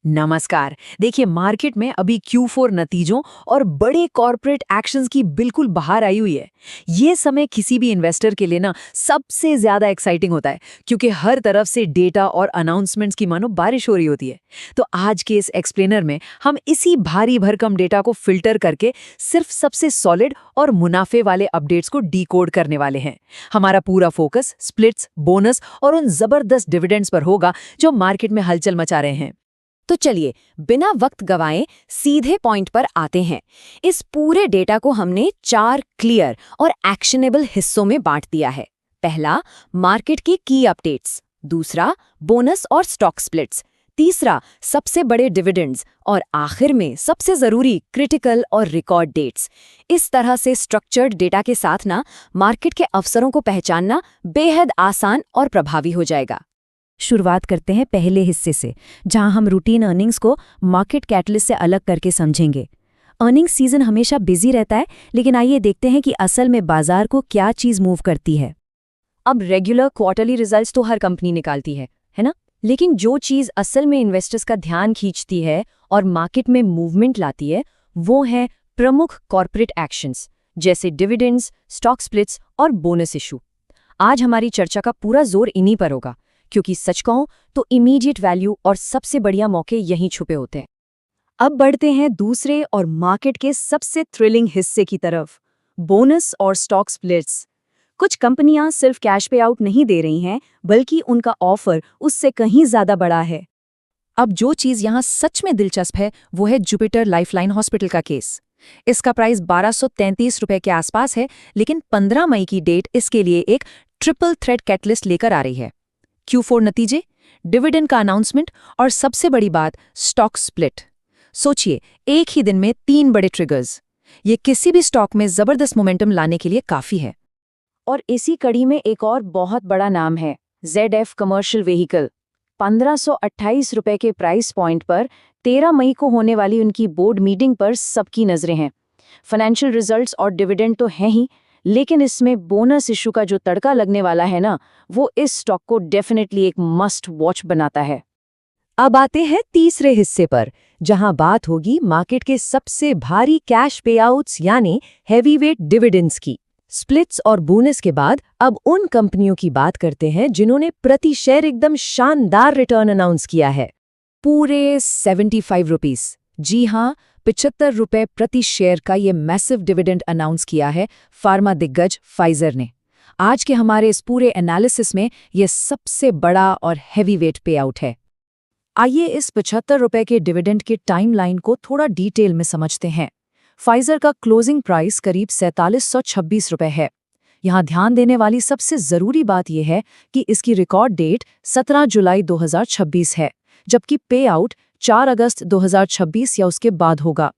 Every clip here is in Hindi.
नमस्कार। देखिए, मार्केट में अभी Q4 नतीजों और बड़े कॉर्पोरेट एक्शंस की बिल्कुल बाहर आई हुई है। ये समय किसी भी इन्वेस्टर के लिए ना सबसे ज्यादा एक्साइटिंग होता है, क्योंकि हर तरफ से डेटा और अनाउंसमेंट्स की मानो बारिश हो रही होती है। तो आज के इस एक्सप्लेनर में हम इसी भारी भरकम डेटा को फिल्टर करके सिर्फ सबसे सॉलिड और मुनाफे वाले अपडेट्स को डीकोड करने वाले हैं। हमारा पूरा फोकस स्प्लिट्स, बोनस और उन जबरदस्त डिविडेंड्स पर होगा जो मार्केट में हलचल मचा रहे हैं। तो चलिए बिना वक्त गवाए सीधे पॉइंट पर आते हैं। इस पूरे डेटा को हमने 4 क्लियर और एक्शनेबल हिस्सों में बांट दिया है। पहला, मार्केट की की अपडेट्स। दूसरा, बोनस और स्टॉक स्प्लिट्स। तीसरा, सबसे बड़े डिविडेंड्स। और आखिर में सबसे जरूरी क्रिटिकल और रिकॉर्ड डेट्स। इस तरह से स्ट्रक्चर्ड डेटा के साथ ना मार्केट के अवसरों को पहचानना बेहद आसान और प्रभावी हो जाएगा। शुरुआत करते हैं पहले हिस्से से, जहां हम रूटीन अर्निंग्स को मार्केट कैटलिस्ट से अलग करके समझेंगे। अर्निंग्स सीजन हमेशा बिजी रहता है, लेकिन आइए देखते हैं कि असल में बाजार को क्या चीज़ मूव करती है। अब रेगुलर क्वार्टरली रिजल्ट्स तो हर कंपनी निकालती है ना? लेकिन जो चीज़ असल में इन्वेस्टर्स का ध्यान खींचती है और मार्केट में मूवमेंट लाती है, वो है प्रमुख कॉर्पोरेट एक्शंस, जैसे डिविडेंड्स, स्टॉक स्प्लिट्स और बोनस इशू। आज हमारी चर्चा का पूरा जोर इन्हीं पर होगा, क्योंकि सच कहूं तो इमीडिएट वैल्यू और सबसे बढ़िया मौके यहीं छुपे होते हैं। अब बढ़ते हैं दूसरे और मार्केट के सबसे थ्रिलिंग हिस्से की तरफ, बोनस और स्टॉक स्प्लिट्स। कुछ कंपनियां सिर्फ कैश पे आउट नहीं दे रही हैं, बल्कि उनका ऑफर उससे कहीं ज्यादा बड़ा है। अब जो चीज़ यहाँ सच में दिलचस्प है वो है जुपिटर लाइफलाइन हॉस्पिटल का केस। इसका प्राइस 1233 रुपए के आसपास है, लेकिन 15 मई की डेट इसके लिए एक ट्रिपल थ्रेट कैटलिस्ट लेकर आ रही है। Q4 नतीजे, डिविडेंड का अनाउंसमेंट और सबसे बड़ी बात, स्टॉक स्प्लिट। सोचिए, एक ही दिन में 3 बड़े ट्रिगर्स। ये किसी भी स्टॉक में जबरदस्त मोमेंटम लाने के लिए काफी है। और इसी कड़ी में एक और बहुत बड़ा नाम है, ZF कमर्शियल व्हीकल। 1528 रुपए के प्राइस पॉइंट पर 13 मई को होने वाली उनकी बोर्ड मीटिंग पर सबकी नजरें हैं। फाइनेंशियल रिजल्ट्स और डिविडेंड तो हैं ही, लेकिन इसमें बोनस इशू का जो तड़का लगने वाला है ना, वो इस स्टॉक को डेफिनेटली एक मस्ट वॉच बनाता है। अब आते हैं तीसरे हिस्से पर, जहां बात होगी मार्केट के सबसे भारी कैश पेआउट्स यानी हैवीवेट डिविडेंड्स की। स्प्लिट्स और बोनस के बाद अब उन कंपनियों की बात करते हैं जिन्होंने प्रति शेयर एकदम शानदार रिटर्न अनाउंस किया है, पूरे 75 रुपीस। जी हाँ, 75 रुपए प्रति शेयर का ये मैसिव डिविडेंड अनाउंस किया है फार्मा दिग्गज फाइजर ने। आज के हमारे इस पूरे एनालिसिस में ये सबसे बड़ा और हैवीवेट पे आउट है। आइए इस 75 रुपए के डिविडेंड के टाइमलाइन को थोड़ा डिटेल में समझते हैं। फाइजर का क्लोजिंग प्राइस करीब 4726 रुपए है। यहाँ ध्यान देने वाली सबसे जरूरी बात यह है कि इसकी रिकॉर्ड डेट 17 जुलाई 2026 है, जबकि पे आउट 4 अगस्त 2026 या उसके बाद होगा।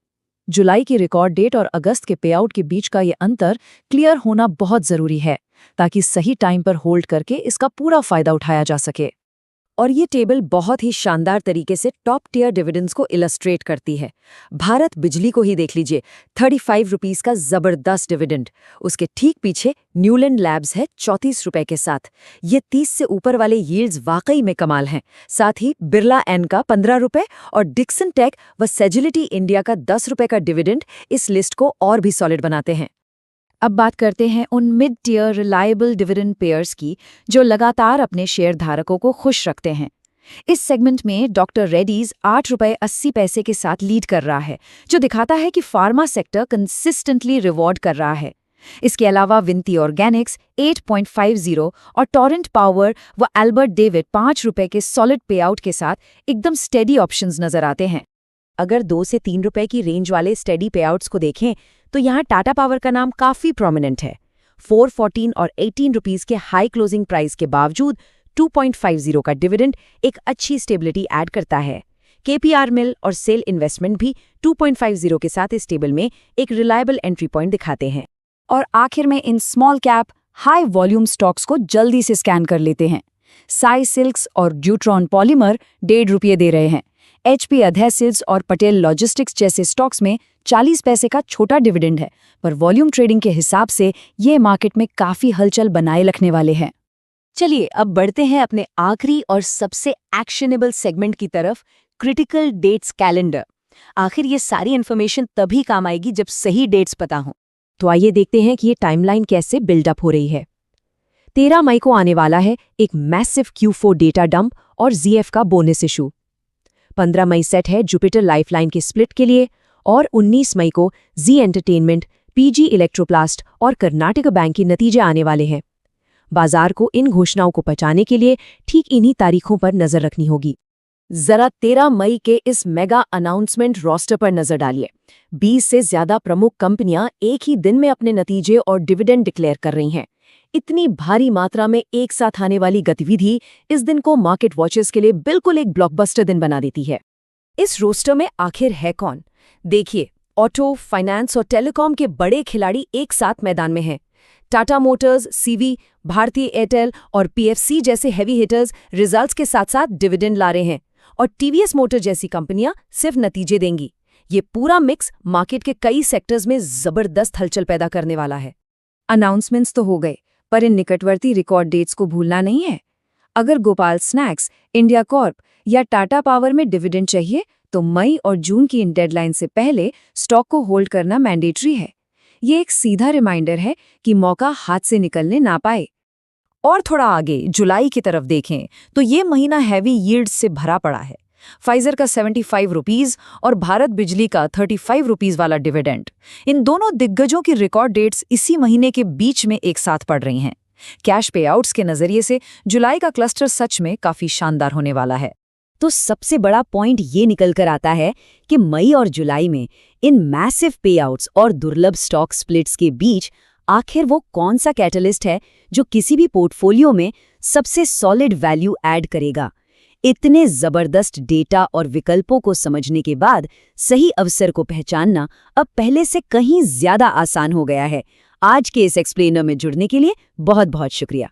जुलाई की रिकॉर्ड डेट और अगस्त के पे आउट के बीच का ये अंतर क्लियर होना बहुत जरूरी है, ताकि सही टाइम पर होल्ड करके इसका पूरा फायदा उठाया जा सके। और ये टेबल बहुत ही शानदार तरीके से टॉप टियर डिविडेंड्स को इलस्ट्रेट करती है। भारत बिजली को ही देख लीजिए, 35 रुपीस का जबरदस्त डिविडेंड। उसके ठीक पीछे न्यूलैंड लैब्स है 34 रुपए के साथ। ये 30 से ऊपर वाले यील्ड्स वाकई में कमाल हैं। साथ ही बिरला एन का 15 रुपए और डिक्सन टेक व सेजिलिटी इंडिया का 10 रुपए का डिविडेंड इस लिस्ट को और भी सॉलिड बनाते हैं। अब बात करते हैं उन mid tier reliable dividend payers की जो लगातार अपने शेयर धारकों को खुश रखते हैं। इस सेगमेंट में डॉक्टर रेड्डीज 8 रुपए 80 पैसे के साथ लीड कर रहा है, जो दिखाता है कि फार्मा सेक्टर कंसिस्टेंटली रिवॉर्ड कर रहा है। इसके अलावा विनती ऑर्गेनिक्स 8.50 और टॉरेंट पावर व एल्बर्ट डेविड 5 रुपए के सॉलिड पे आउट के साथ एकदम स्टेडी ऑप्शंस नजर आते हैं। अगर 2 से 3 रुपए की रेंज वाले स्टेडी पेआउट्स को देखें तो यहाँ टाटा पावर का नाम काफी प्रोमिनेंट है। 414 और 18 रुपीस के हाई क्लोजिंग प्राइस के बावजूद 2.50 का डिविडेंड एक अच्छी स्टेबिलिटी ऐड करता है। केपीआर मिल और सेल इन्वेस्टमेंट भी 2.50 के साथ इस टेबल में एक रिलायबल एंट्री पॉइंट दिखाते हैं। और आखिर में in small cap high volume stocks को जल्दी से स्कैन कर लेते हैं। साई सिल्क्स और ड्यूट्रॉन पॉलीमर 1.5 रुपये दे रहे हैं। HP अधेसिव्स और पटेल लॉजिस्टिक्स जैसे स्टॉक्स में 40 पैसे का छोटा डिविडेंड है, पर वॉल्यूम ट्रेडिंग के हिसाब से ये मार्केट में काफी हलचल बनाए रखने वाले हैं। चलिए अब बढ़ते हैं अपने आखिरी और सबसे एक्शनेबल सेगमेंट की तरफ, क्रिटिकल डेट्स कैलेंडर। आखिर ये सारी इन्फॉर्मेशन तभी काम आएगी जब सही डेट्स पता हो। तो आइए देखते हैं कि ये टाइमलाइन कैसे बिल्डअप हो रही है। 13 मई को आने वाला है एक मैसिव Q4 डेटा डंप और ZF का बोनस इशू। 15 मई सेट है जुपिटर लाइफलाइन के स्प्लिट के लिए और 19 मई को जी एंटरटेनमेंट, PG इलेक्ट्रोप्लास्ट और कर्नाटका बैंक के नतीजे आने वाले हैं। बाजार को इन घोषणाओं को पहचानने के लिए ठीक इन्हीं तारीखों पर नजर रखनी होगी। जरा 13 मई के इस मेगा अनाउंसमेंट रोस्टर पर नजर डालिए। 20 से ज्यादा प्रमुख कंपनियां एक ही दिन में अपने नतीजे और डिविडेंड डिक्लेयर कर रही हैं। इतनी भारी मात्रा में एक साथ आने वाली गतिविधि इस दिन को मार्केट वॉचर्स के लिए बिल्कुल एक ब्लॉकबस्टर दिन बना देती है। इस रोस्टर में आखिर है कौन? देखिए, ऑटो, फाइनेंस और टेलीकॉम के बड़े खिलाड़ी एक साथ मैदान में हैं। टाटा मोटर्स, CV, भारतीय एयरटेल और PFC जैसे हैवी हिटर्स रिजल्ट्स के साथ साथ डिविडेंड ला रहे हैं और TVS मोटर जैसी कंपनियां सिर्फ नतीजे देंगी। ये पूरा मिक्स मार्केट के कई सेक्टर्स में जबरदस्त हलचल पैदा करने वाला है। अनाउंसमेंट्स तो हो गए, पर इन निकटवर्ती रिकॉर्ड डेट्स को भूलना नहीं है। अगर गोपाल स्नैक्स, इंडिया कॉर्प या टाटा पावर में डिविडेंड चाहिए तो मई और जून की इन डेडलाइन से पहले स्टॉक को होल्ड करना मैंडेटरी है। ये एक सीधा रिमाइंडर है कि मौका हाथ से निकलने ना पाए। और थोड़ा आगे जुलाई की तरफ देखें तो ये महीना हैवी यील्ड्स से भरा पड़ा है। फाइजर का 75 रुपीज़ और भारत बिजली का 35 रुपीज़ वाला डिविडेंड, इन दोनों दिग्गजों की रिकॉर्ड डेट्स इसी महीने के बीच में एक साथ पड़ रही हैं। कैश पेआउट्स के नजरिए से जुलाई का क्लस्टर सच में काफी शानदार होने वाला है। तो सबसे बड़ा पॉइंट ये निकल कर आता है कि मई और जुलाई में इन मैसिव पेआउट्स और दुर्लभ स्टॉक स्प्लिट्स के बीच आखिर वो कौन सा कैटलिस्ट है जो किसी भी पोर्टफोलियो में सबसे सॉलिड वैल्यू ऐड करेगा। इतने जबरदस्त डेटा और विकल्पों को समझने के बाद सही अवसर को पहचानना अब पहले से कहीं ज्यादा आसान हो गया है। आज के इस एक्सप्लेनर में जुड़ने के लिए बहुत बहुत शुक्रिया।